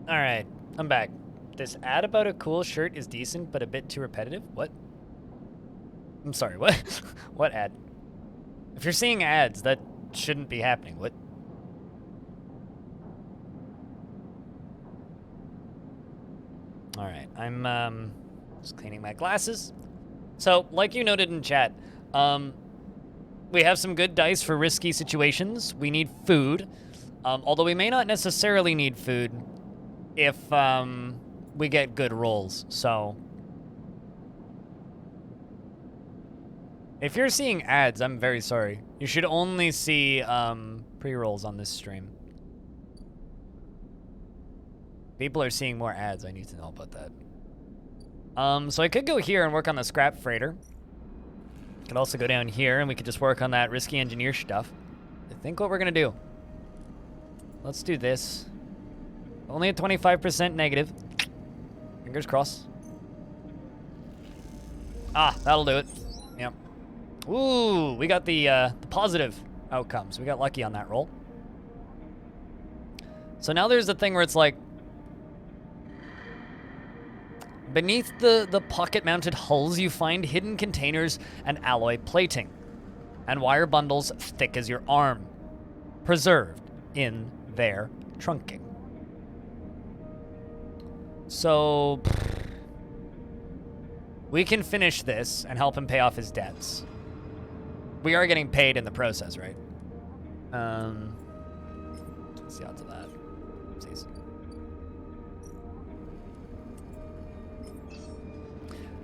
Alright, I'm back. This ad about a cool shirt is decent, but a bit too repetitive? What? I'm sorry, what? What ad? If you're seeing ads, that shouldn't be happening. What? Alright, I'm, just cleaning my glasses. So, like you noted in chat, we have some good dice for risky situations. We need food. Although we may not necessarily need food if, we get good rolls, so... If you're seeing ads, I'm very sorry. You should only see, pre-rolls on this stream. People are seeing more ads, I need to know about that. So I could go here and work on the scrap freighter. Could also go down here and we could just work on that risky engineer stuff. I think what we're gonna do. Let's do this. Only a 25% negative. Fingers crossed. Ah, that'll do it. Yep. Ooh, we got the positive outcomes. We got lucky on that roll. So now there's the thing where it's like, beneath the pocket-mounted hulls, you find hidden containers and alloy plating, and wire bundles thick as your arm, preserved in their trunking. So, we can finish this and help him pay off his debts. We are getting paid in the process, right? What's the odds of that? Oopsies.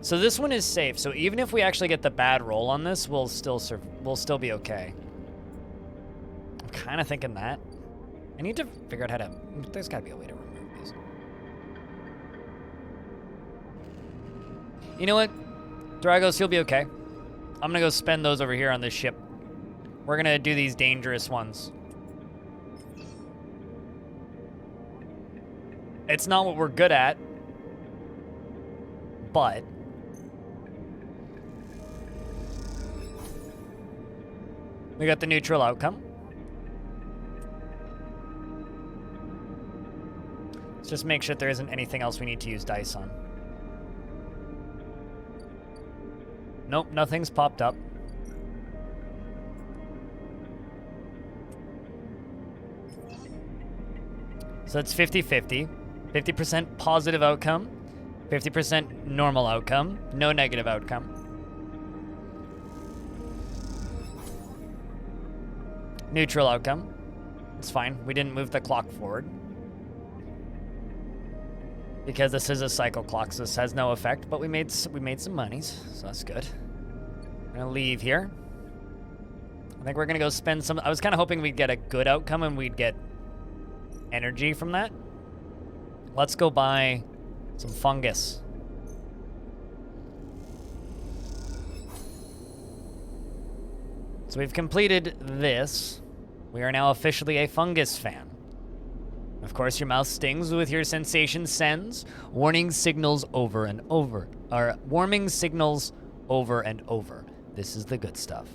So this one is safe. So even if we actually get the bad roll on this, we'll still be okay. I'm kind of thinking that. I need to figure out how to. There's got to be a way to remove these. You know what, Dragos, you'll be okay. I'm gonna go spend those over here on this ship. We're gonna do these dangerous ones. It's not what we're good at, but we got the neutral outcome. Let's just make sure there isn't anything else we need to use dice on. Nope, nothing's popped up. So it's 50-50. 50% positive outcome, 50% normal outcome, no negative outcome. Neutral outcome. It's fine. We didn't move the clock forward. Because this is a cycle clock, so this has no effect, but we made some monies, so that's good. I'm gonna leave here. I think we're gonna go spend some. I was kind of hoping we'd get a good outcome and we'd get energy from that. Let's go buy some fungus. So we've completed this. We are now officially a fungus fan. Of course, your mouth stings with your sensation sends warning signals over and over. Or warming signals over and over. This is the good stuff.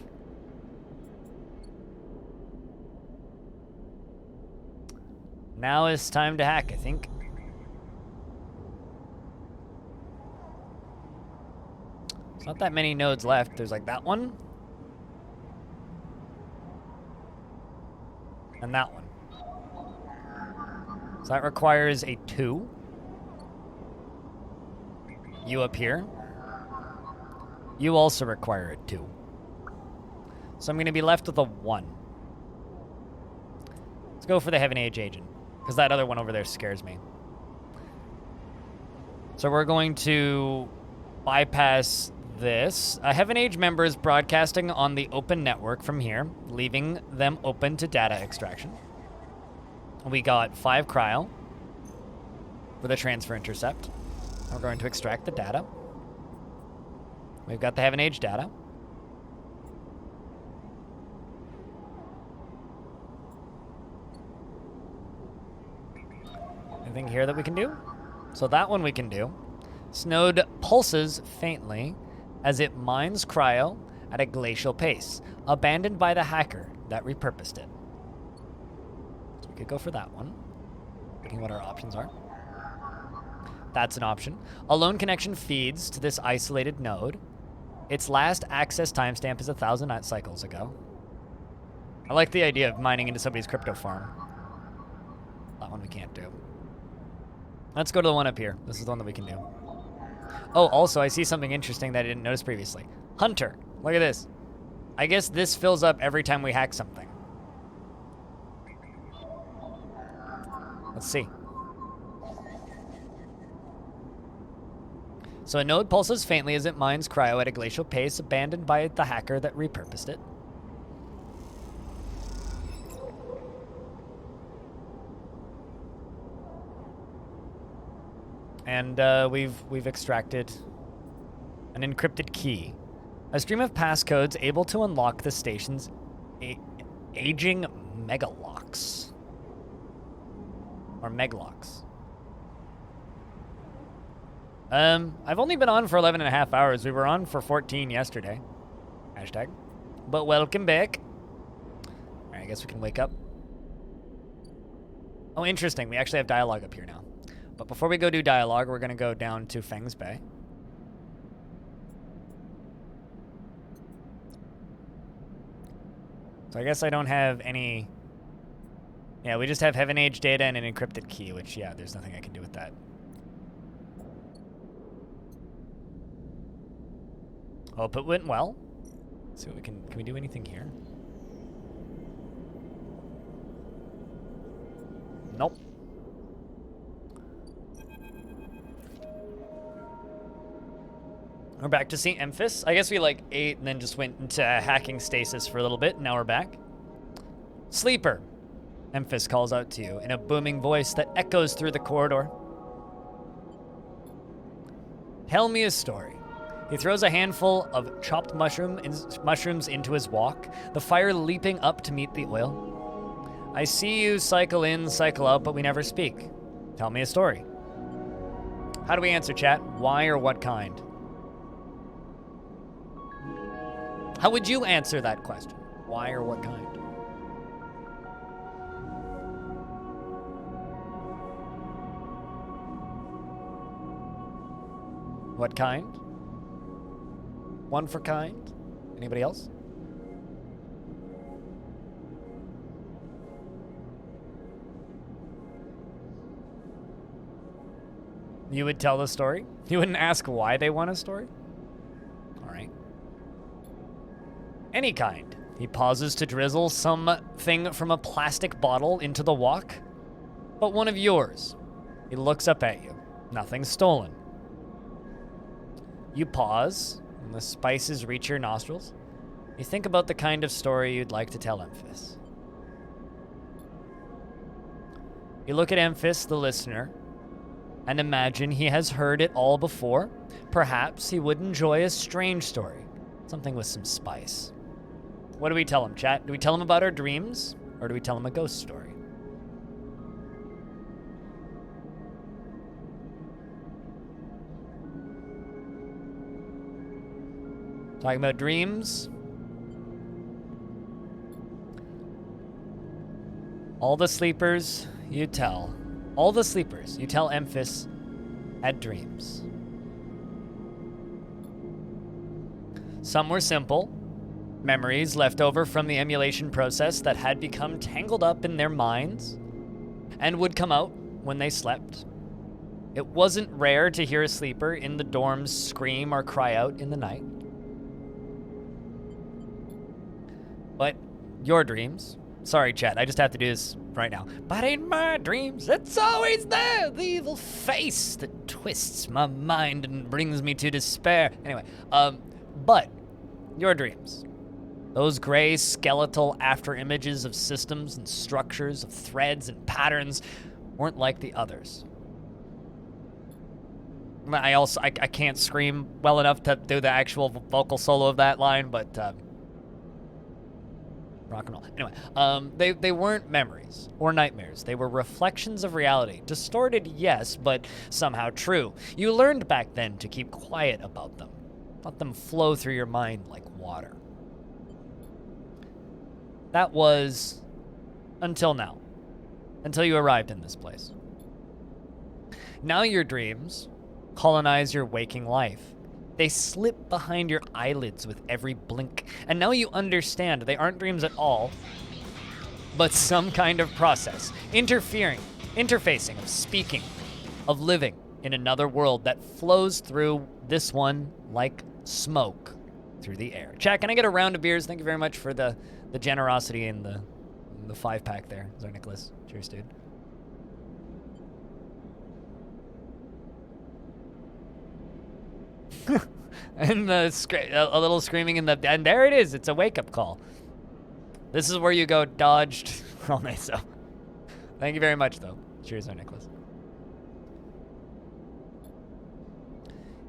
Now it's time to hack, I think. There's not that many nodes left. There's like that one. And that one. So that requires a 2. You up here. You also require a 2. So I'm going to be left with a 1. Let's go for the Heaven Age agent, because that other one over there scares me. So we're going to bypass this. A Heaven Age member is broadcasting on the open network from here, leaving them open to data extraction. We got 5 cryo for the transfer intercept. We're going to extract the data. We've got the Heaven Age data. Anything here that we can do? So that one we can do. Snowed pulses faintly as it mines cryo at a glacial pace, abandoned by the hacker that repurposed it. So we could go for that one. Thinking what our options are. That's an option. A lone connection feeds to this isolated node. Its last access timestamp is 1,000 cycles ago. I like the idea of mining into somebody's crypto farm. That one we can't do. Let's go to the one up here. This is the one that we can do. Oh, also, I see something interesting that I didn't notice previously. Hunter. Look at this. I guess this fills up every time we hack something. Let's see. So a node pulses faintly as it mines cryo at a glacial pace, abandoned by the hacker that repurposed it. And we've extracted an encrypted key. A stream of passcodes able to unlock the station's aging megalocks. Or meglocks. I've only been on for 11 and a half hours. We were on for 14 yesterday. Hashtag. But welcome back. Alright, I guess we can wake up. Oh, interesting. We actually have dialogue up here now. But before we go do dialogue, we're going to go down to Feng's Bay. So I guess I don't have any... Yeah, we just have Heaven Age data and an encrypted key, which, yeah, there's nothing I can do with that. Hope it went well. Let's see what we can we do anything here? Nope. We're back to St. Emphis. I guess we like ate and then just went into hacking stasis for a little bit. Now we're back. Sleeper. Emphis calls out to you in a booming voice that echoes through the corridor. Tell me a story. He throws a handful of chopped mushrooms into his wok, the fire leaping up to meet the oil. I see you cycle in, cycle out, but we never speak. Tell me a story. How do we answer, chat? Why or what kind? How would you answer that question? Why or what kind? What kind? One for kind? Anybody else? You would tell the story? You wouldn't ask why they want a story? All right. Any kind. He pauses to drizzle something from a plastic bottle into the wok. But one of yours. He looks up at you. Nothing stolen. You pause, and the spices reach your nostrils. You think about the kind of story you'd like to tell Emphis. You look at Emphis, the listener, and imagine he has heard it all before. Perhaps he would enjoy a strange story, something with some spice. What do we tell him, chat? Do we tell him about our dreams, or do we tell him a ghost story? Talking about dreams. All the sleepers you tell. All the sleepers you tell Emphis had dreams. Some were simple. Memories left over from the emulation process that had become tangled up in their minds and would come out when they slept. It wasn't rare to hear a sleeper in the dorms scream or cry out in the night. But your dreams... Sorry, chat, I just have to do this right now. But in my dreams, it's always there, the evil face that twists my mind and brings me to despair. Anyway, but your dreams. Those gray skeletal after images of systems and structures, of threads and patterns, weren't like the others. I can't scream well enough to do the actual vocal solo of that line, but rock and roll. Anyway, they weren't memories or nightmares. They were reflections of reality. Distorted, yes, but somehow true. You learned back then to keep quiet about them. Let them flow through your mind like water. That was until now. Until you arrived in this place. Now your dreams colonize your waking life. They slip behind your eyelids with every blink. And now you understand they aren't dreams at all, but some kind of process, interfacing of speaking, of living in another world that flows through this one like smoke through the air. Chat, can I get a round of beers? Thank you very much for the generosity in the 5-pack there, Zar Nicholas. Cheers, dude. And a little screaming in the... And there it is. It's a wake-up call. This is where you go dodged. Oh, nice. So, thank you very much, though. Cheers, Zar Nicholas.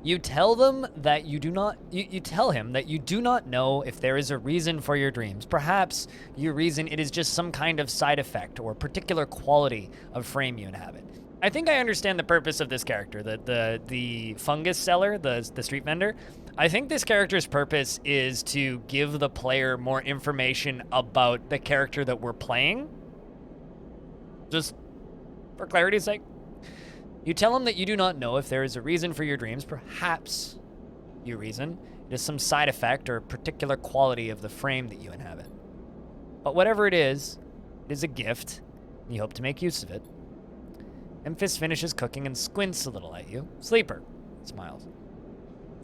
You tell them that you do not... You tell him that you do not know if there is a reason for your dreams. Perhaps you reason it is just some kind of side effect or particular quality of frame you inhabit. I think I understand the purpose of this character, the fungus seller, the street vendor. I think this character's purpose is to give the player more information about the character that we're playing. Just for clarity's sake. You tell him that you do not know if there is a reason for your dreams. Perhaps you reason it is some side effect or particular quality of the frame that you inhabit. But whatever it is a gift, and you hope to make use of it. Memphis finishes cooking and squints a little at you. Sleeper, he smiles.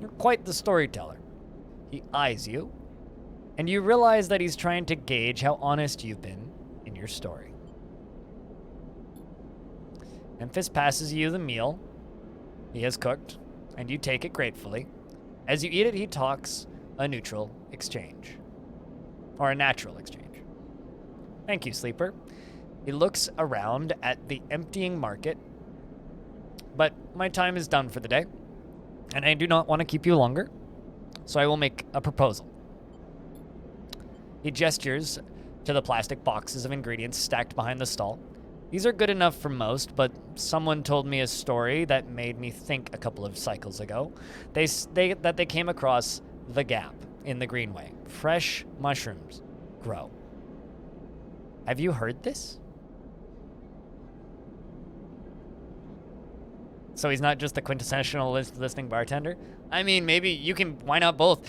You're quite the storyteller. He eyes you, and you realize that he's trying to gauge how honest you've been in your story. Memphis passes you the meal he has cooked, and you take it gratefully. As you eat it, he talks a neutral exchange. Or a natural exchange. Thank you, Sleeper. He looks around at the emptying market, but my time is done for the day, and I do not want to keep you longer, so I will make a proposal. He gestures to the plastic boxes of ingredients stacked behind the stall. These are good enough for most, but someone told me a story that made me think a couple of cycles ago. That they came across the gap in the Greenway. Fresh mushrooms grow. Have you heard this? So he's not just the quintessential listening bartender? I mean, maybe you can, why not both?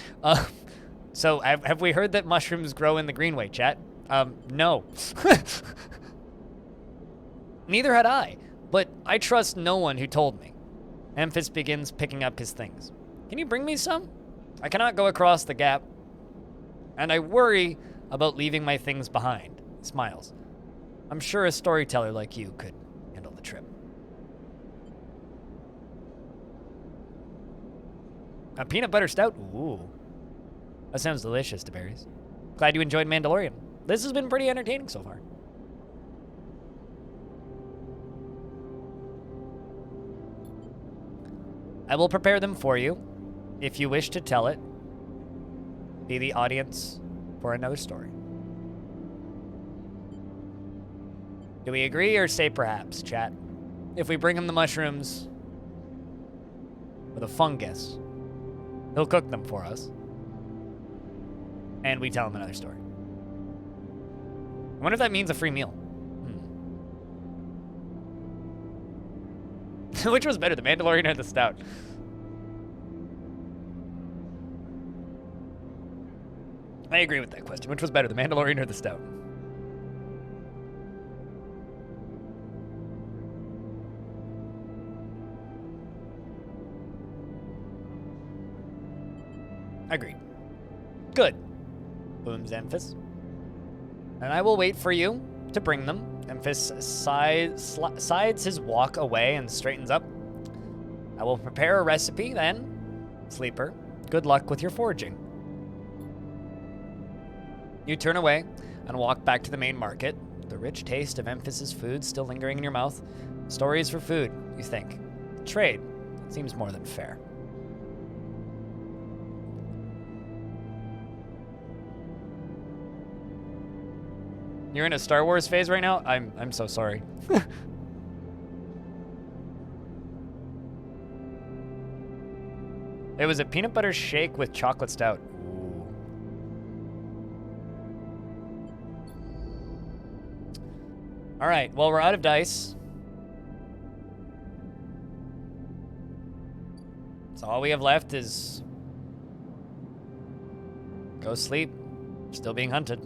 So have we heard that mushrooms grow in the Greenway, chat? No. Neither had I, but I trust no one who told me. Memphis begins picking up his things. Can you bring me some? I cannot go across the gap, and I worry about leaving my things behind. He smiles. I'm sure a storyteller like you could handle the trip. A peanut butter stout? Ooh. That sounds delicious, DeBerries. Glad you enjoyed Mandalorian. This has been pretty entertaining so far. I will prepare them for you. If you wish to tell it, be the audience for another story. Do we agree or say perhaps, chat? If we bring him the mushrooms with a fungus, he'll cook them for us. And we tell him another story. I wonder if that means a free meal. Which was better, the Mandalorian or the stout? I agree with that question. Which was better, the Mandalorian or the stout? Agreed. Good. Booms Memphis. And I will wait for you to bring them. Memphis sides his walk away and straightens up. I will prepare a recipe then. Sleeper, good luck with your foraging. You turn away and walk back to the main market. The rich taste of Memphis's food still lingering in your mouth. Stories for food, you think. Trade seems more than fair. You're in a Star Wars phase right now? I'm so sorry. It was a peanut butter shake with chocolate stout. Ooh. All right, well, we're out of dice. So all we have left is go sleep. Still being hunted.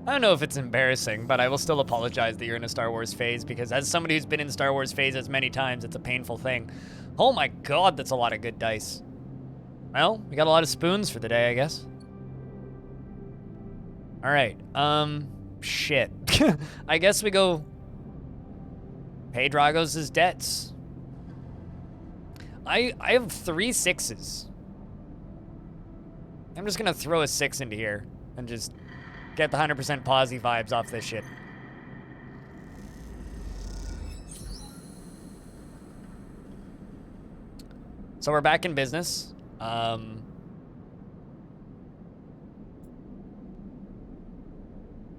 I don't know if it's embarrassing, but I will still apologize that you're in a Star Wars phase, because as somebody who's been in Star Wars phases many times, it's a painful thing. Oh my god, that's a lot of good dice. Well, we got a lot of spoons for the day, I guess. All right, shit. I guess we go pay Dragos' debts. I have 3 6s. I'm just gonna throw a 6 into here and just get the 100% posy vibes off this shit. So we're back in business.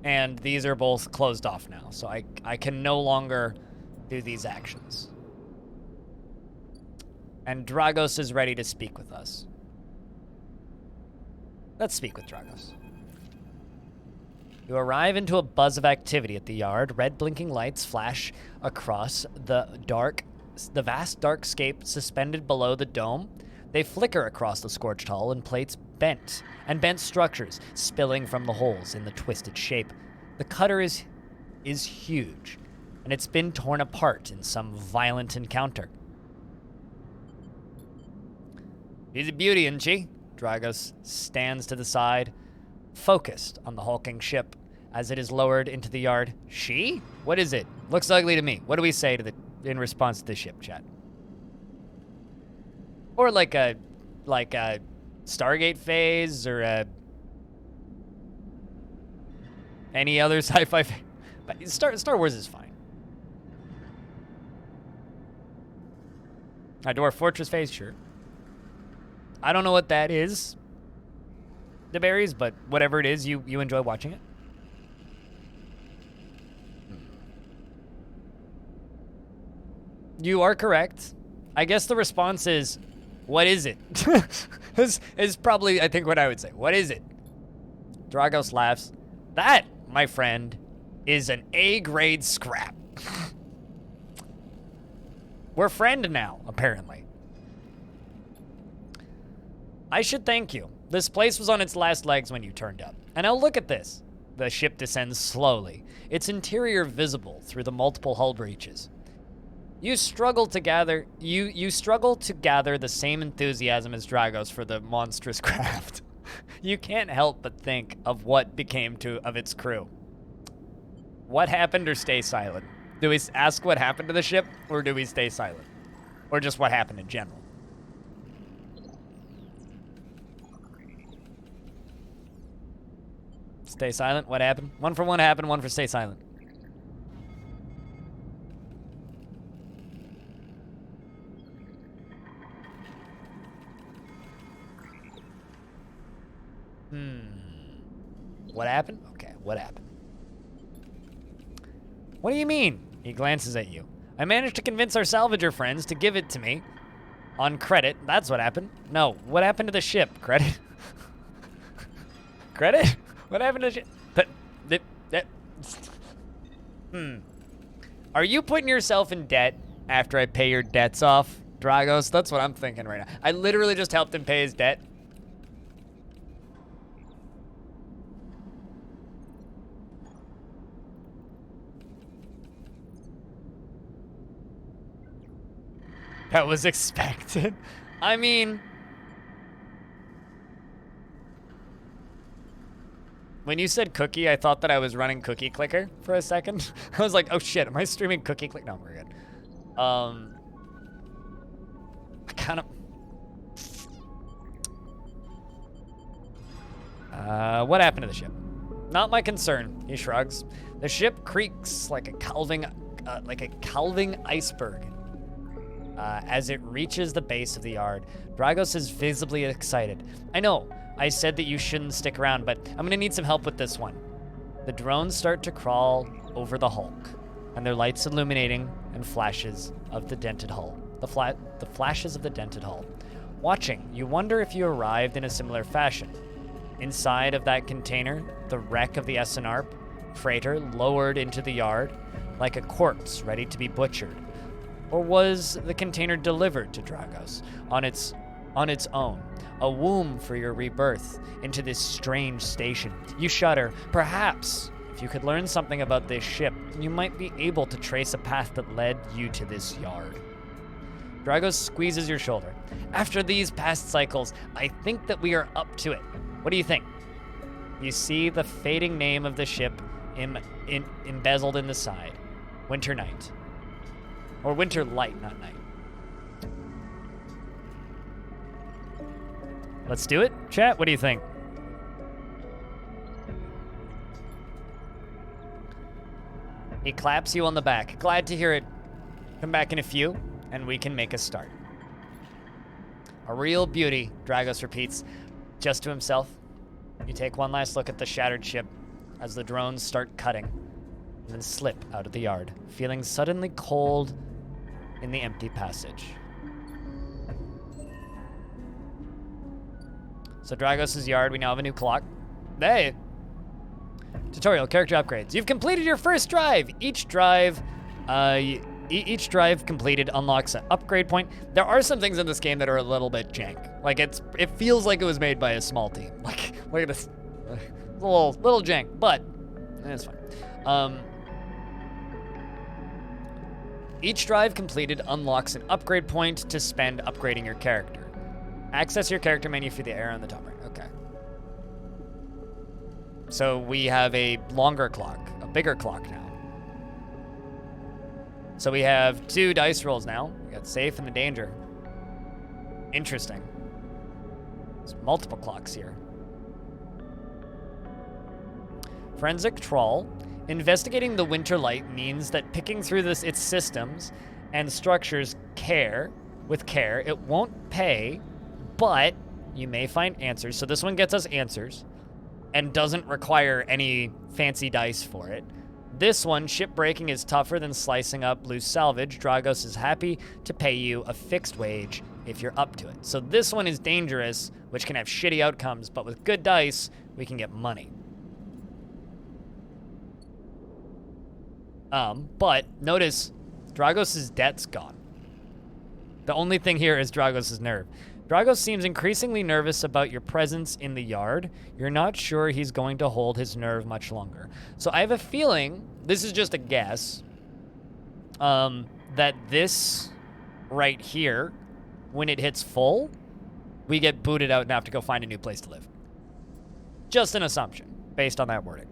And these are both closed off now, so I can no longer do these actions. And Dragos is ready to speak with us. Let's speak with Dragos. You arrive into a buzz of activity at the yard. Red blinking lights flash across the vast dark scape suspended below the dome. They flicker across the scorched hull and plates bent structures spilling from the holes in the twisted shape. The cutter is huge, and it's been torn apart in some violent encounter. She's a beauty, isn't she? Dragos stands to the side, focused on the hulking ship as it is lowered into the yard. She? What is it? Looks ugly to me. What do we say in response to the ship, chat? Or like a Stargate phase, or any other sci-fi phase. But Star Wars is fine. A Dwarf Fortress phase, sure. I don't know what that is, the berries, but whatever it is, you enjoy watching it. You are correct. I guess the response is, what is it? is probably, I think, what I would say. What is it? Dragos laughs. That, my friend, is an A-grade scrap. We're friend now, apparently. I should thank you. This place was on its last legs when you turned up. And now look at this. The ship descends slowly, its interior visible through the multiple hull breaches. You struggle to gather the same enthusiasm as Dragos for the monstrous craft. You can't help but think of what became of its crew. What happened, or stay silent? Do we ask what happened to the ship, or do we stay silent? Or just what happened in general? Stay silent. What happened? One for what happened, one for stay silent. What happened? Okay, what happened? What do you mean? He glances at you. I managed to convince our salvager friends to give it to me on credit. That's what happened. No, what happened to the ship? Credit? Credit? What happened to the ship? Are you putting yourself in debt after I pay your debts off, Dragos? That's what I'm thinking right now. I literally just helped him pay his debt. That was expected. I mean, when you said cookie, I thought that I was running Cookie Clicker for a second. I was like, oh shit, am I streaming Cookie Clicker? No, we're good. I kind of... what happened to the ship? Not my concern, he shrugs. The ship creaks like a calving iceberg. As it reaches the base of the yard, Dragos is visibly excited. I know, I said that you shouldn't stick around, but I'm gonna need some help with this one. The drones start to crawl over the hulk, and their lights illuminating and flashes of the dented hull. The flashes of the dented hull. Watching, you wonder if you arrived in a similar fashion. Inside of that container, the wreck of the SNARP freighter lowered into the yard. like a corpse ready to be butchered? Or was the container delivered to Dragos on its own, a womb for your rebirth into this strange station? You shudder. Perhaps, if you could learn something about this ship, you might be able to trace a path that led you to this yard. Dragos squeezes your shoulder. After these past cycles, I think that we are up to it. What do you think? You see the fading name of the ship embezzled in the side. Winter Night. Or Winter Light, not Night. Let's do it, chat. What do you think? He claps you on the back. Glad to hear it. Come back in a few, and we can make a start. A real beauty, Dragos repeats, just to himself. You take one last look at the shattered ship as the drones start cutting, and then slip out of the yard, feeling suddenly cold in the empty passage. So Dragos' yard, we now have a new clock. Hey! Tutorial, character upgrades. You've completed your first drive. Each drive completed unlocks an upgrade point. There are some things in this game that are a little bit jank. Like it feels like it was made by a small team. Like look at this, little jank, but it's fine. Each drive completed unlocks an upgrade point to spend upgrading your character. Access your character menu through the arrow on the top right. Okay. So we have a longer clock, a bigger clock now. So we have 2 dice rolls now. We got safe and the danger. Interesting. There's multiple clocks here. Forensic Trawl. Investigating the Winter Light means that picking through its systems and structures with care, it won't pay, but you may find answers. So this one gets us answers and doesn't require any fancy dice for it. This one, shipbreaking, is tougher than slicing up loose salvage. Dragos is happy to pay you a fixed wage if you're up to it. So this one is dangerous, which can have shitty outcomes, but with good dice, we can get money. But notice Dragos' debt's gone. The only thing here is Dragos' nerve. Dragos seems increasingly nervous about your presence in the yard. You're not sure he's going to hold his nerve much longer. So I have a feeling, this is just a guess, that this right here, when it hits full, we get booted out and have to go find a new place to live. Just an assumption, based on that wording.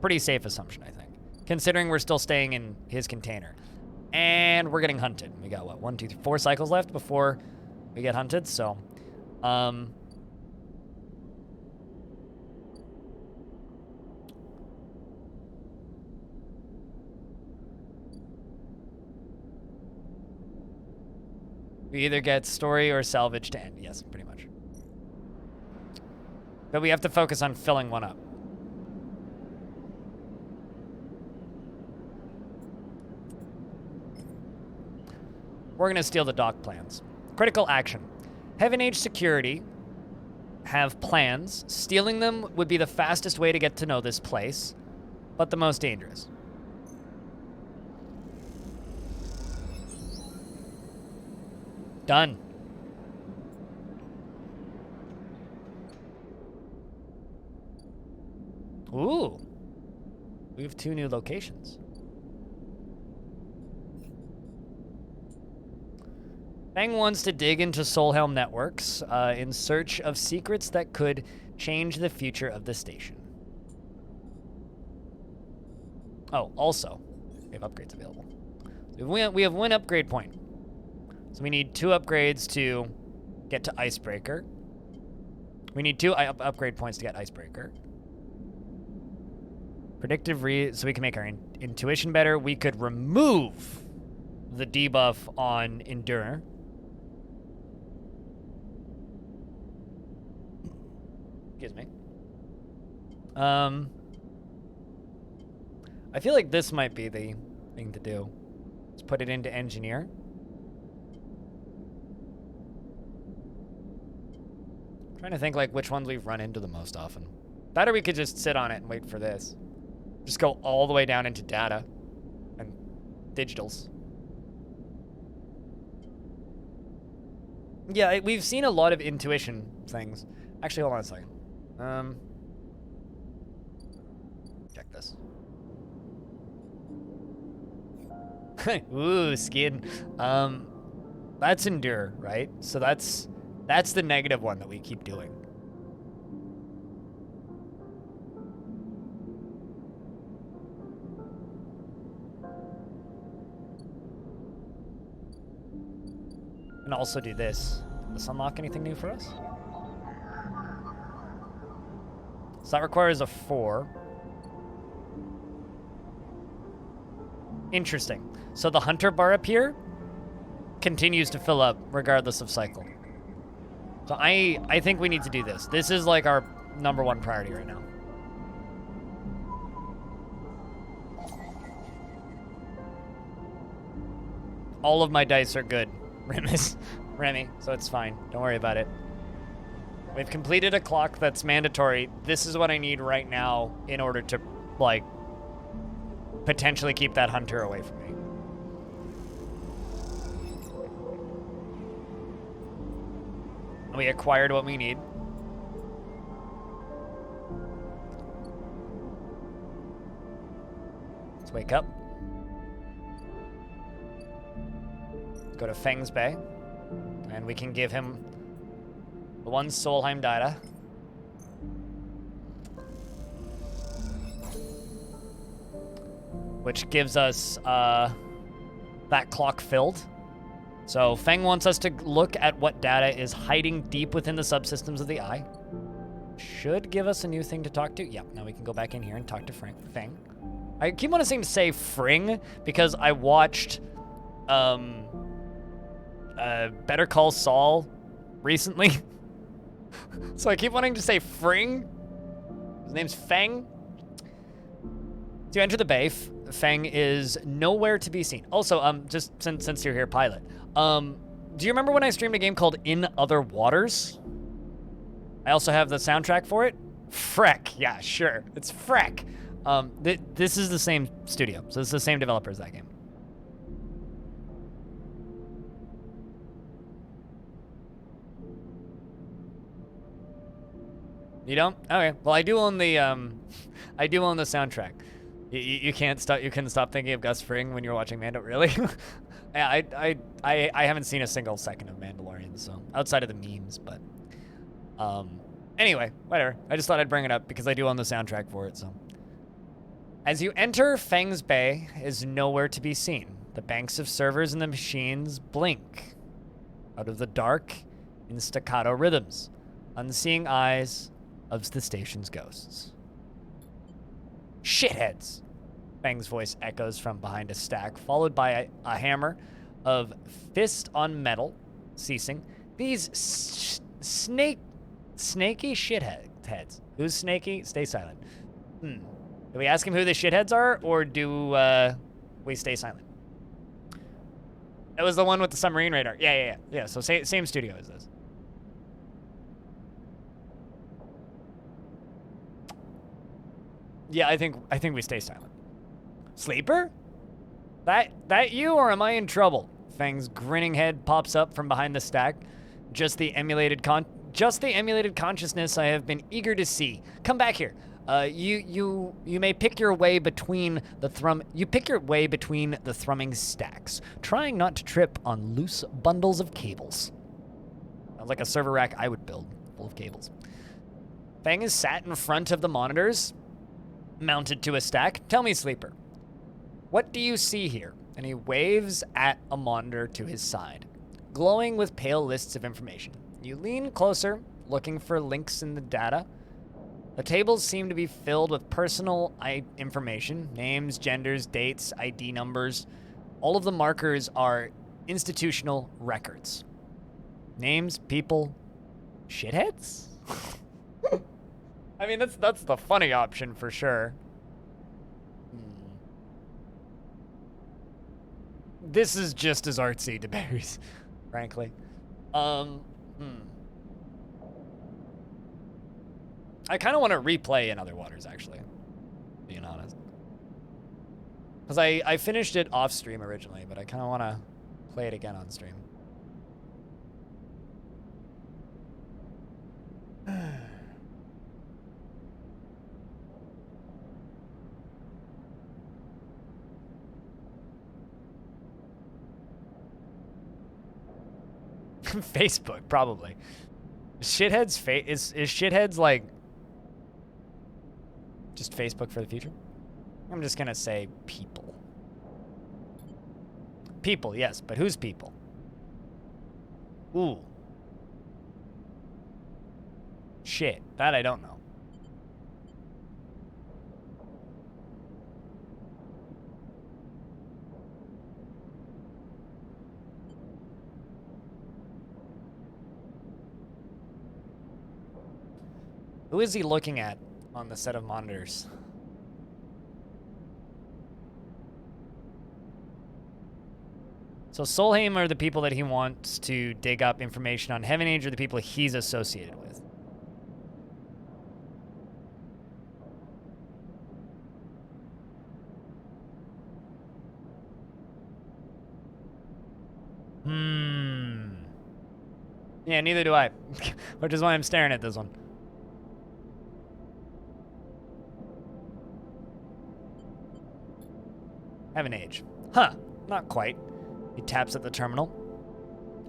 Pretty safe assumption, I think, considering we're still staying in his container. And we're getting hunted. We got, what, 1, 2, 3, 4 cycles left before we get hunted, so, we either get story or salvage to end. Yes, pretty much. But we have to focus on filling one up. We're gonna steal the dock plans. Critical action. Heaven Age security have plans. Stealing them would be the fastest way to get to know this place, but the most dangerous. Done. Ooh. We have 2 new locations. Fang wants to dig into Solhelm networks in search of secrets that could change the future of the station. Oh, also, we have upgrades available. We have 1 upgrade point. So we need 2 upgrades to get to Icebreaker. We need 2 upgrade points to get Icebreaker. Predictive so we can make our intuition better. We could remove the debuff on Endure. Excuse me. I feel like this might be the thing to do. Let's put it into Engineer. I'm trying to think like which ones we've run into the most often. Better we could just sit on it and wait for this. Just go all the way down into data and digitals. Yeah, we've seen a lot of intuition things. Actually, hold on a second. Check this. Ooh, skin. That's endure, right? So that's the negative one that we keep doing. And also do this. Does this unlock anything new for us? So that requires a 4. Interesting. So the hunter bar up here continues to fill up regardless of cycle. So I think we need to do this. This is like our #1 priority right now. All of my dice are good, Remy, so it's fine. Don't worry about it. We've completed a clock that's mandatory. This is what I need right now in order to, like, potentially keep that hunter away from me. We acquired what we need. Let's wake up. Go to Feng's Bay. And we can give him the 1 Solheim data. Which gives us that clock filled. So Feng wants us to look at what data is hiding deep within the subsystems of the eye. Should give us a new thing to talk to. Yep, now we can go back in here and talk to Feng. I keep wanting to say Fring because I watched Better Call Saul recently. So I keep wanting to say Fring. His name's Feng. To enter the bay, Feng is nowhere to be seen. Also, just since you're here, Pilot, do you remember when I streamed a game called In Other Waters? I also have the soundtrack for it. Freck, yeah, sure, it's Freck. This is the same studio, so it's the same developer as that game. You don't? Okay. Well, I do own the I do own the soundtrack. You can't stop. You couldn't stop thinking of Gus Fring when you were watching Mando. Really? I haven't seen a single second of Mandalorian, so outside of the memes. But anyway, whatever. I just thought I'd bring it up because I do own the soundtrack for it. So as you enter, Feng's Bay is nowhere to be seen. The banks of servers and the machines blink out of the dark in staccato rhythms, unseeing eyes of the station's ghosts. Shitheads! Feng's voice echoes from behind a stack, followed by a hammer of fist on metal, ceasing. These snaky shitheads. Who's snaky? Stay silent. Do we ask him who the shitheads are, or do we stay silent? That was the one with the submarine radar. Yeah. So same studio as this. Yeah, I think we stay silent. Sleeper? That you, or am I in trouble? Feng's grinning head pops up from behind the stack. Just the emulated consciousness I have been eager to see. Come back here. You may pick your way between the thrumming stacks, trying not to trip on loose bundles of cables. Sounds like a server rack I would build, full of cables. Feng is sat in front of the monitors, mounted to a stack. Tell me, Sleeper, what do you see here? And he waves at a monitor to his side, glowing with pale lists of information. You lean closer, looking for links in the data. The tables seem to be filled with personal information, names, genders, dates, ID numbers. All of the markers are institutional records. Names, people, shitheads? I mean, that's the funny option for sure. This is just as artsy to berries, frankly. I kind of want to replay In Other Waters, actually, being honest. Because I finished it off stream originally, but I kind of want to play it again on stream. Facebook, probably. Shithead's is Shithead's like just Facebook for the future? I'm just gonna say people. People, yes, but who's people? Ooh. Shit, that I don't know. Who is he looking at on the set of monitors? So Solheim are the people that he wants to dig up information on. Heaven Age are the people he's associated with. Yeah, neither do I. Which is why I'm staring at this one. Heaven Age. Huh, not quite. He taps at the terminal.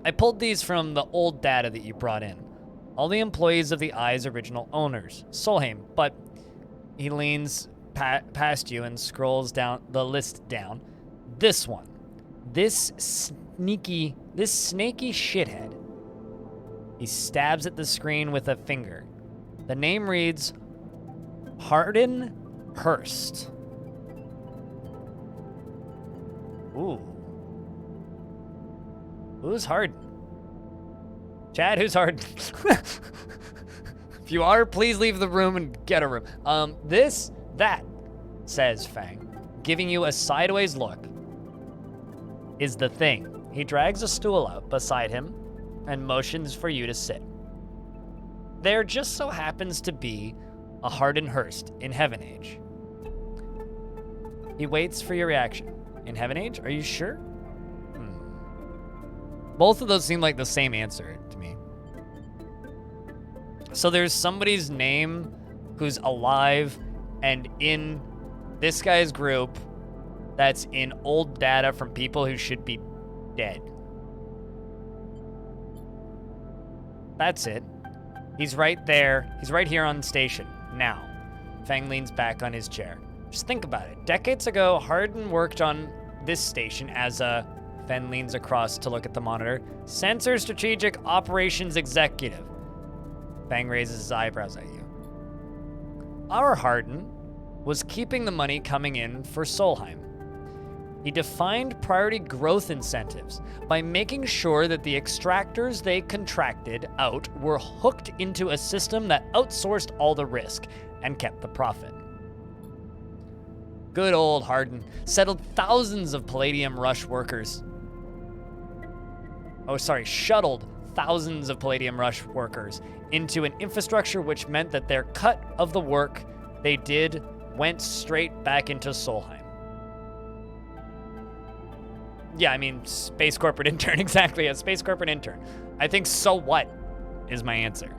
I pulled these from the old data that you brought in. All the employees of the Eye's original owners, Solheim, but he leans past you and scrolls down the list down. This one. This snaky shithead. He stabs at the screen with a finger. The name reads Hardin Hurst. Ooh. Who's Hardin? Chad, who's Hardin? If you are, please leave the room and get a room. That, says Fang, giving you a sideways look, is the thing. He drags a stool out beside him and motions for you to sit. There just so happens to be a Hardin Hurst in Heaven Age. He waits for your reaction. In Heaven Age? Are you sure? Both of those seem like the same answer to me. So there's somebody's name who's alive and in this guy's group that's in old data from people who should be dead. That's it. He's right there. He's right here on station now. Fang leans back on his chair. Just think about it. Decades ago, Hardin worked on this station as a... Fang leans across to look at the monitor. Sensor Strategic Operations Executive. Fang raises his eyebrows at you. Our Hardin was keeping the money coming in for Solheim. He defined priority growth incentives by making sure that the extractors they contracted out were hooked into a system that outsourced all the risk and kept the profit. Good old Hardin settled thousands of Palladium Rush workers. Shuttled thousands of Palladium Rush workers into an infrastructure which meant that their cut of the work they did went straight back into Solheim. Yeah, I mean, Space Corporate Intern, exactly, a Space Corporate Intern. I think so what is my answer.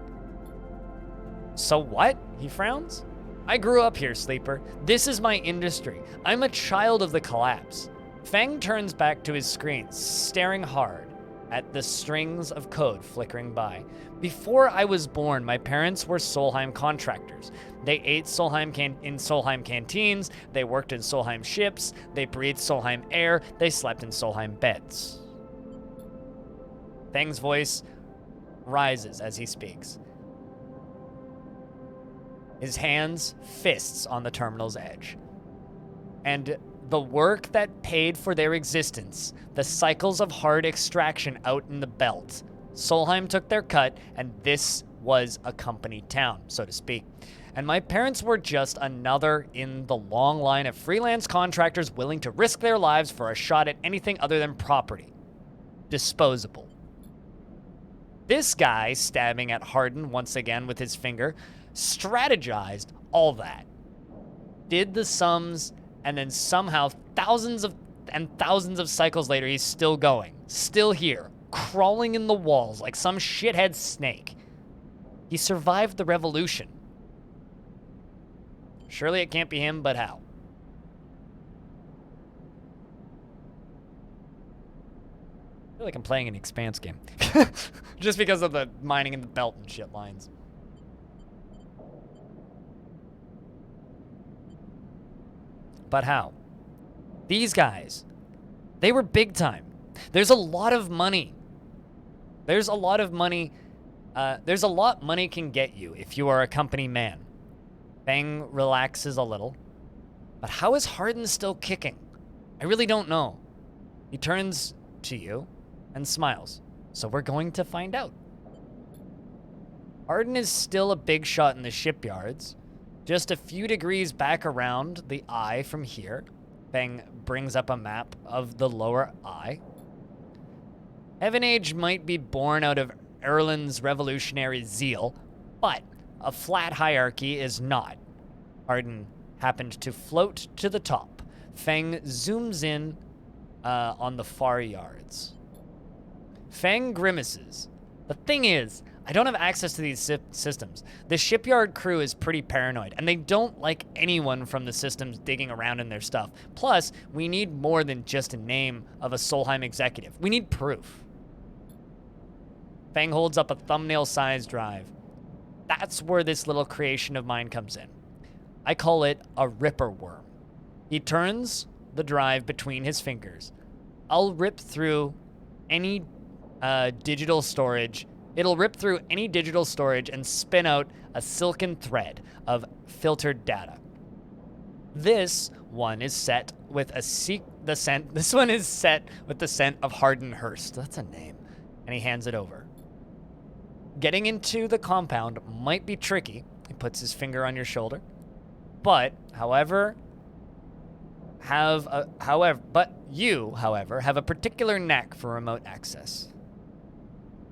So what? He frowns. I grew up here, Sleeper. This is my industry. I'm a child of the collapse. Fang turns back to his screen, staring hard at the strings of code flickering by. Before I was born, my parents were Solheim contractors. They ate in Solheim canteens, they worked in Solheim ships, they breathed Solheim air, they slept in Solheim beds. Fang's voice rises as he speaks. His hands, fists on the terminal's edge. And the work that paid for their existence, the cycles of hard extraction out in the belt. Solheim took their cut, and this was a company town, so to speak. And my parents were just another in the long line of freelance contractors willing to risk their lives for a shot at anything other than property. Disposable. This guy, stabbing at Hardin once again with his finger, strategized all that. Did the sums and then somehow thousands of cycles later, he's still going, still here, crawling in the walls like some shithead snake. He survived the revolution. Surely it can't be him, but how? I feel like I'm playing an Expanse game. Just because of the mining in the belt and shit lines. But how? These guys, they were big time. There's a lot of money. There's a lot of money. There's a lot money can get you if you are a company man. Feng relaxes a little. But how is Hardin still kicking? I really don't know. He turns to you and smiles. So we're going to find out. Hardin is still a big shot in the shipyards. Just a few degrees back around the eye from here. Feng brings up a map of the lower eye. Heaven Age might be born out of Erlin's revolutionary zeal, but a flat hierarchy is not. Hardin happened to float to the top. Feng zooms in on the far yards. Feng grimaces. The thing is, I don't have access to these systems. The shipyard crew is pretty paranoid, and they don't like anyone from the systems digging around in their stuff. Plus, we need more than just a name of a Solheim executive. We need proof. Feng holds up a thumbnail-sized drive. That's where this little creation of mine comes in. I call it a ripper worm. He turns the drive between his fingers. I'll rip through any digital storage. It'll rip through any digital storage and spin out a silken thread of filtered data. This one is set with This one is set with the scent of Hardin Hurst. That's a name. And he hands it over. Getting into the compound might be tricky. He puts his finger on your shoulder. But, however, you have a particular knack for remote access.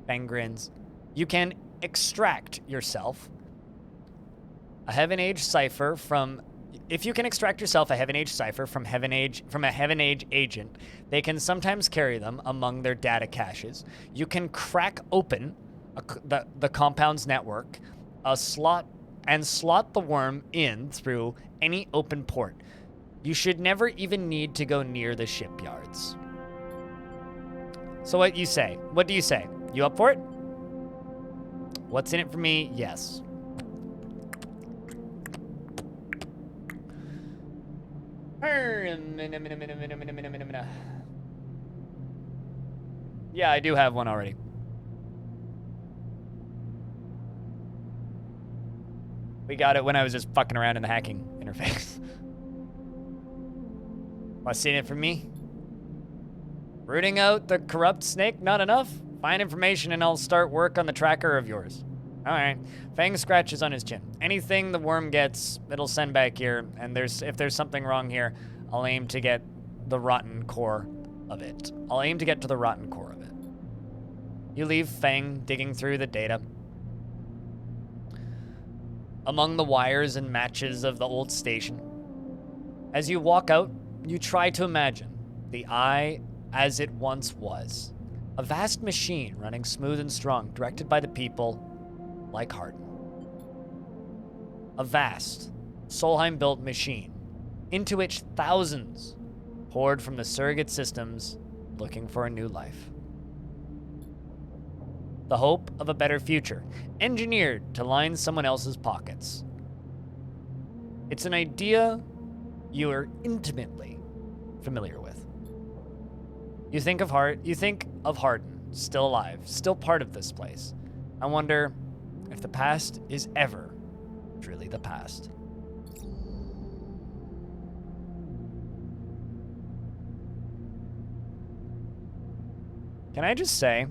Feng grins. You can extract yourself a Heaven Age cipher from. If you can extract yourself a Heaven Age cipher from a Heaven Age agent, they can sometimes carry them among their data caches. You can crack open the compound's network, slot the worm in through any open port. You should never even need to go near the shipyards. So what do you say? You up for it? What's in it for me? Yes. Yeah, I do have one already. We got it when I was just fucking around in the hacking interface. What's in it for me? Rooting out the corrupt snake, not enough? Find information and I'll start work on the tracker of yours. Alright. Feng scratches on his chin. Anything the worm gets, it'll send back here, and if there's something wrong here, I'll aim to get the rotten core of it. You leave Feng digging through the data. Among the wires and matches of the old station. As you walk out, you try to imagine the eye as it once was. A vast machine running smooth and strong, directed by the people like Hardin. A vast, Solheim-built machine into which thousands poured from the surrogate systems looking for a new life. The hope of a better future, engineered to line someone else's pockets. It's an idea you are intimately familiar with. You think of Hardin, still alive, still part of this place. I wonder if the past is ever truly the past. Can I just say,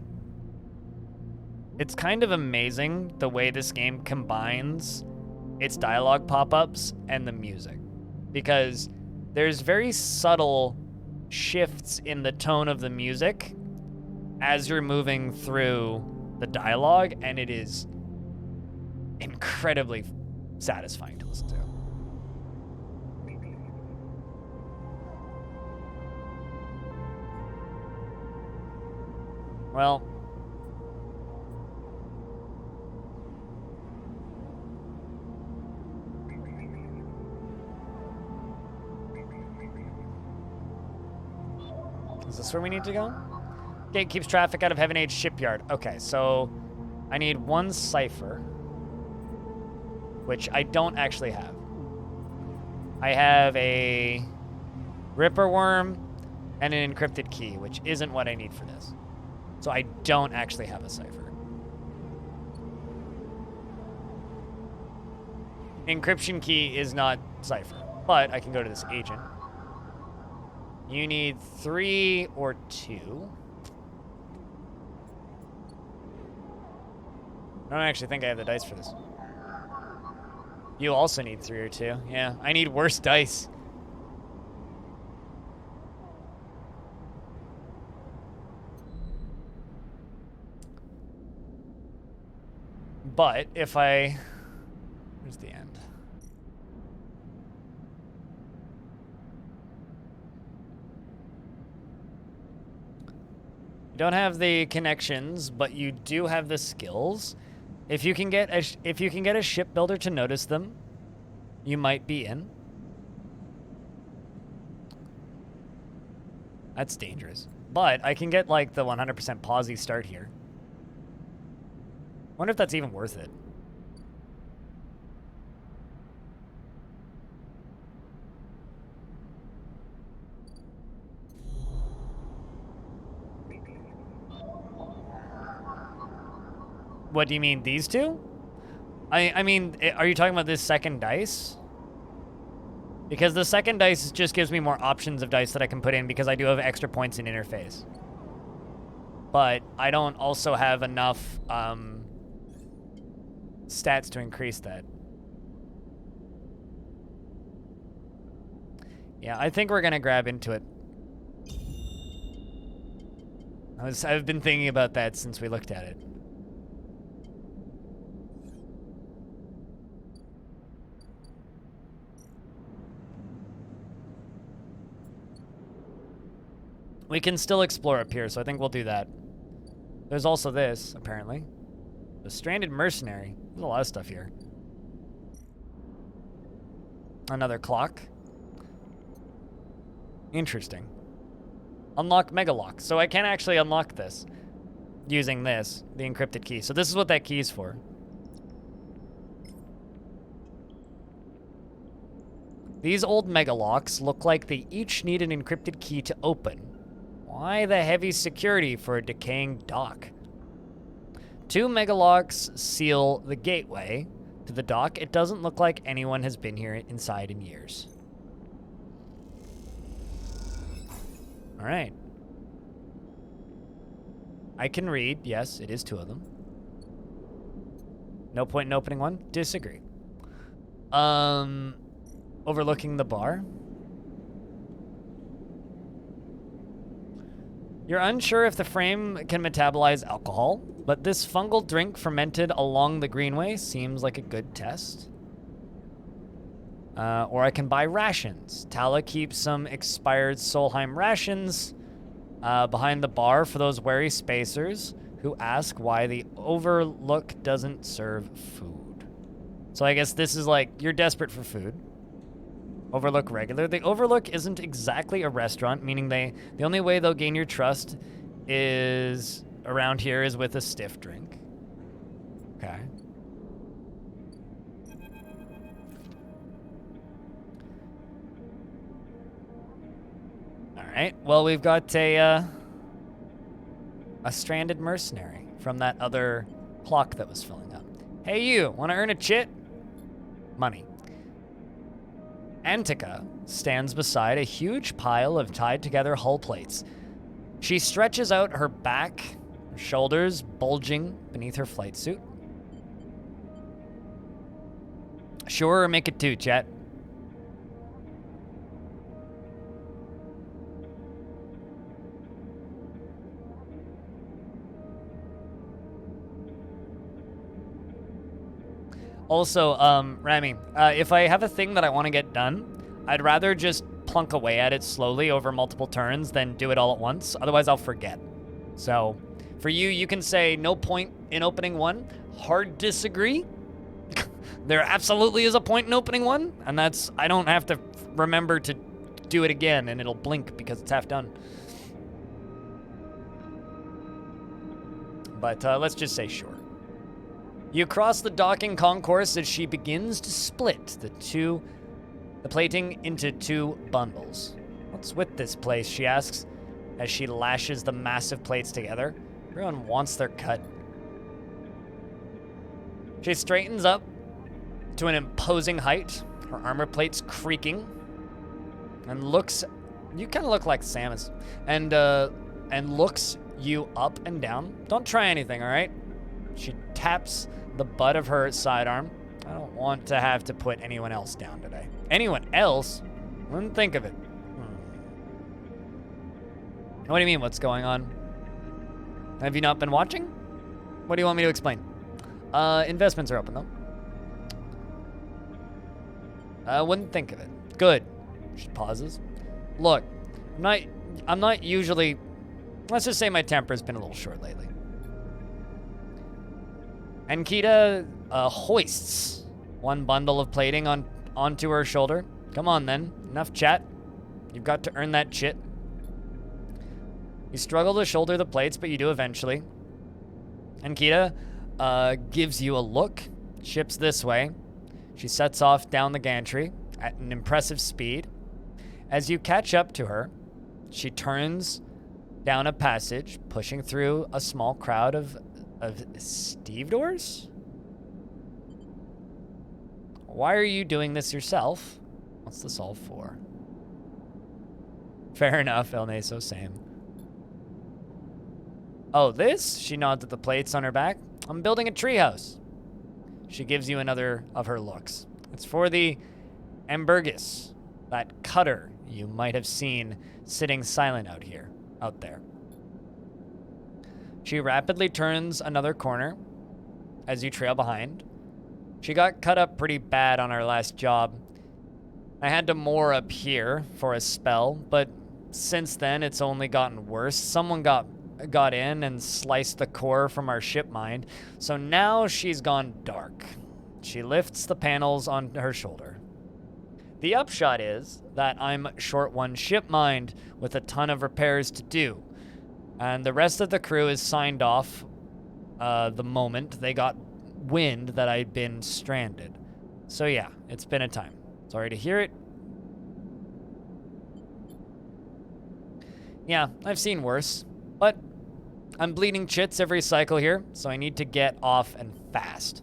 it's kind of amazing the way this game combines its dialogue pop-ups and the music. Because there's very subtle shifts in the tone of the music as you're moving through the dialogue, and it is incredibly satisfying to listen to. Well... Is this where we need to go? Gate keeps traffic out of Heaven Age Shipyard. Okay, so I need one cipher, which I don't actually have. I have a Ripper Worm and an encrypted key, which isn't what I need for this. So I don't actually have a cipher. Encryption key is not cipher, but I can go to this agent. You need 3 or 2. I don't actually think I have the dice for this. You also need 3 or 2. Yeah, I need worse dice. But if I... Where's the end? You don't have the connections, but you do have the skills. If you can get a shipbuilder to notice them, you might be in. That's dangerous. But I can get like the 100% posy start here. Wonder if that's even worth it. What do you mean, these two? I mean, are you talking about this second dice? Because the second dice just gives me more options of dice that I can put in because I do have extra points in interface. But I don't also have enough stats to increase that. Yeah, I think we're gonna grab into it. I've been thinking about that since we looked at it. We can still explore up here, so I think we'll do that. There's also this, apparently. The Stranded Mercenary. There's a lot of stuff here. Another clock. Interesting. Unlock Megalock. So I can actually unlock this using this, the encrypted key. So this is what that key is for. These old Megalocks look like they each need an encrypted key to open. Why the heavy security for a decaying dock? 2 Megalocks seal the gateway to the dock. It doesn't look like anyone has been here inside in years. All right. I can read. Yes, it is 2 of them. No point in opening one? Disagree. Overlooking the bar. You're unsure if the frame can metabolize alcohol, but this fungal drink fermented along the greenway seems like a good test. Or I can buy rations. Tala keeps some expired Solheim rations behind the bar for those wary spacers who ask why the Overlook doesn't serve food. So I guess this is like, you're desperate for food. Overlook regular. The Overlook isn't exactly a restaurant, meaning the only way they'll gain your trust is around here is with a stiff drink. Okay. All right. Well, we've got a stranded mercenary from that other clock that was filling up. Hey, you want to earn a chit? Money. Antika stands beside a huge pile of tied-together hull plates. She stretches out her back, her shoulders bulging beneath her flight suit. Sure, make it 2, chat. Also, Rami, if I have a thing that I want to get done, I'd rather just plunk away at it slowly over multiple turns than do it all at once. Otherwise, I'll forget. So, For you, you can say no point in opening one. Hard disagree. There absolutely is a point in opening one, and that's, I don't have to remember to do it again, and it'll blink because it's half done. But let's just say sure. You cross the docking concourse as she begins to split the plating into 2 bundles. What's with this place, she asks, as she lashes the massive plates together. Everyone wants their cut. She straightens up to an imposing height, her armor plates creaking, and looks, you kind of look like Samus, and looks you up and down. Don't try anything, all right? She taps the butt of her sidearm. I don't want to have to put anyone else down today. Anyone else? Wouldn't think of it. What do you mean, what's going on? Have you not been watching? What do you want me to explain? Investments are open, though. I wouldn't think of it. Good. She pauses. Look, I'm not usually, let's just say my temper's been a little short lately. And Kita hoists 1 bundle of plating onto her shoulder. Come on, then. Enough chat. You've got to earn that chit. You struggle to shoulder the plates, but you do eventually. And Kita gives you a look, ships this way. She sets off down the gantry at an impressive speed. As you catch up to her, she turns down a passage, pushing through a small crowd of stevedores? Why are you doing this yourself? What's this all for? Fair enough, El Neso, same. Oh, this? She nods at the plates on her back. I'm building a treehouse. She gives you another of her looks. It's for the Ambergis, that cutter you might have seen sitting silent out there. She rapidly turns another corner as you trail behind. She got cut up pretty bad on our last job. I had to moor up here for a spell, but since then it's only gotten worse. Someone got in and sliced the core from our ship mind, so now she's gone dark. She lifts the panels on her shoulder. The upshot is that I'm short 1 ship mind with a ton of repairs to do, and the rest of the crew is signed off the moment they got wind that I'd been stranded. So yeah, it's been a time. Sorry to hear it. Yeah, I've seen worse, but I'm bleeding chits every cycle here, so I need to get off and fast.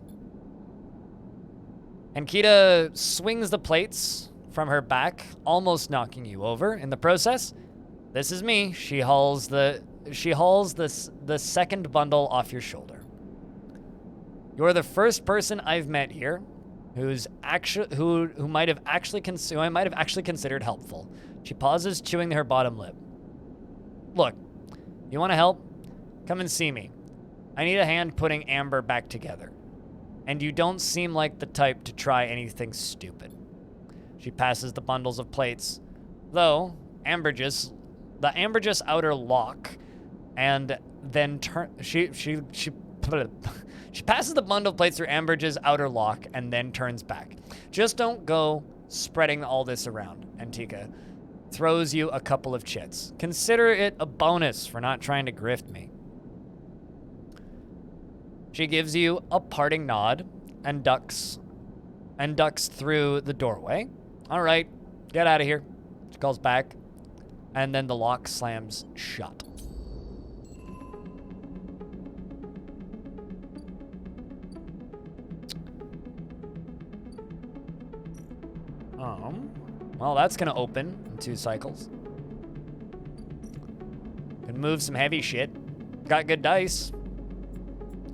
And Kita swings the plates from her back, almost knocking you over. In the process, this is me. She hauls the second bundle off your shoulder. You're the first person I've met here who I might have actually considered helpful. She pauses, chewing her bottom lip. Look, you want to help? Come and see me. I need a hand putting Amber back together. And you don't seem like the type to try anything stupid. She passes the bundles of plates, though the Ambergis outer lock, and then she passes the bundle of plates through Ambergis outer lock and then turns back. Just don't go spreading all this around. Antika throws you a couple of chits. Consider it a bonus for not trying to grift me. She gives you a parting nod and ducks through the doorway. All right, get out of here. She calls back, and then the lock slams shut. Well, that's gonna open in 2 cycles. Can move some heavy shit. Got good dice.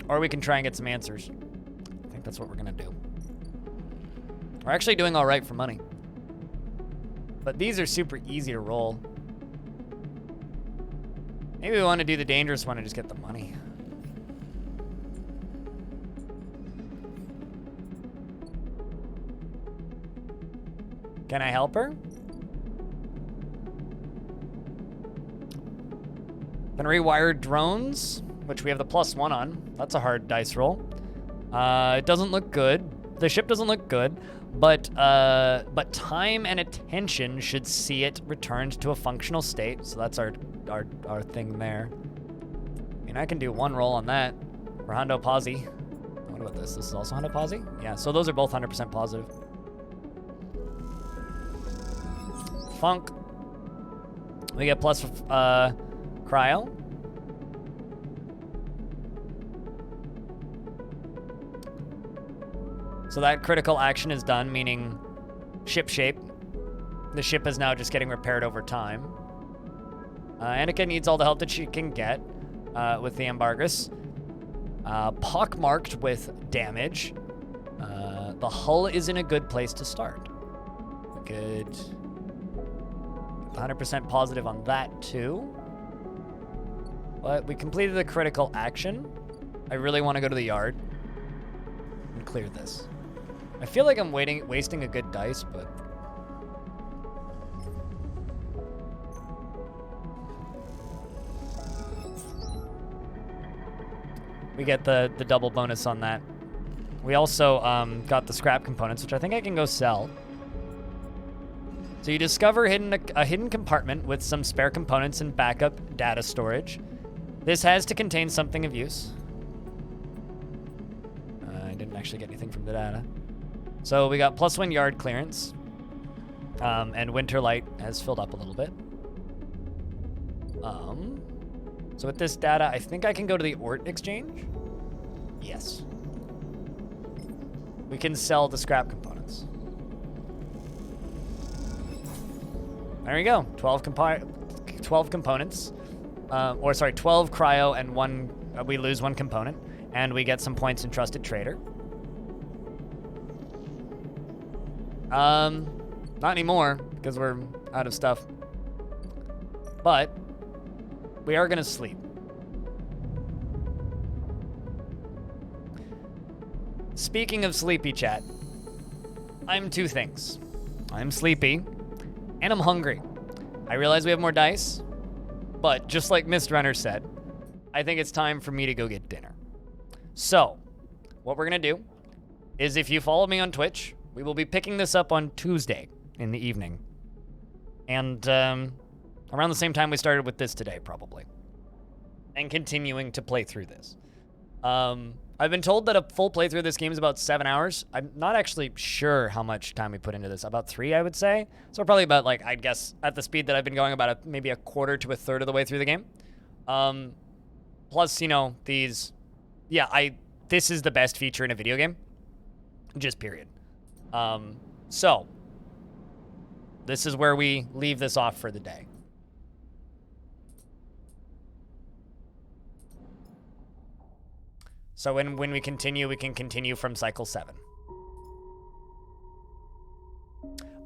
Or we can try and get some answers. I think that's what we're gonna do. We're actually doing all right for money. But these are super easy to roll. Maybe we want to do the dangerous one and just get the money. Can I help her? Can rewire drones? which we have the +1 on. That's a hard dice roll. It doesn't look good. The ship doesn't look good, but time and attention should see it returned to a functional state. So that's our thing there. I mean, I can do 1 roll on that for Hondo Posi. What about this? This is also Hondo Posi? Yeah, so those are both 100% positive. Funk. We get plus cryo. So that critical action is done, meaning ship shape. The ship is now just getting repaired over time. Annika needs all the help that she can get with the Ambargus. Pockmarked with damage. The hull is in a good place to start. Good. 100% positive on that too. But we completed the critical action. I really want to go to the yard and clear this. I feel like I'm wasting a good dice, but we get the double bonus on that. We also got the scrap components, which I think I can go sell. So you discover a hidden compartment with some spare components and backup data storage. This has to contain something of use. I didn't actually get anything from the data. So we got +1 yard clearance. And Winterlight has filled up a little bit. So with this data, I think I can go to the Ort exchange. Yes. We can sell the scrap components. There you go. 12 components. 12 cryo and 1. We lose 1 component, and we get some points in Trusted Trader. Not anymore because we're out of stuff. But we are gonna sleep. Speaking of sleepy, chat, I'm 2 things. I'm sleepy, and I'm hungry. I realize we have more dice, but just like Mistrunner said, I think it's time for me to go get dinner. So, what we're gonna do is, if you follow me on Twitch, we will be picking this up on Tuesday in the evening. And around the same time we started with this today, probably. And continuing to play through this. I've been told that a full playthrough of this game is about 7 hours. I'm not actually sure how much time we put into this. About 3, I would say. So probably about, like, I guess, at the speed that I've been going, about maybe a quarter to a third of the way through the game. Plus, you know, these... Yeah, this is the best feature in a video game. Just period. So, this is where we leave this off for the day. So when we continue, we can continue from cycle 7.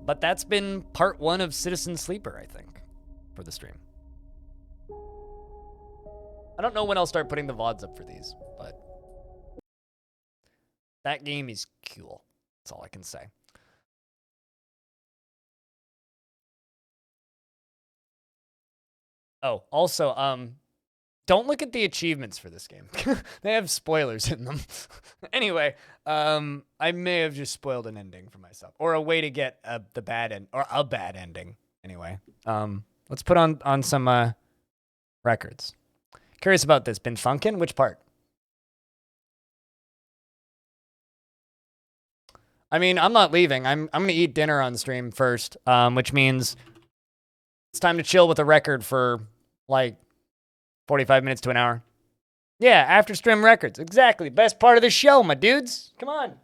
But that's been part 1 of Citizen Sleeper, I think, for the stream. I don't know when I'll start putting the VODs up for these, but that game is cool. That's all I can say. Oh, also, don't look at the achievements for this game. They have spoilers in them. Anyway, I may have just spoiled an ending for myself, or a way to get the bad end, or a bad ending. Anyway, let's put on some records. Curious about this. Been funkin'? Which part? I mean, I'm not leaving. I'm gonna eat dinner on stream first, which means it's time to chill with the record for like 45 minutes to an hour. Yeah, after stream records. Exactly. Best part of the show, my dudes. Come on.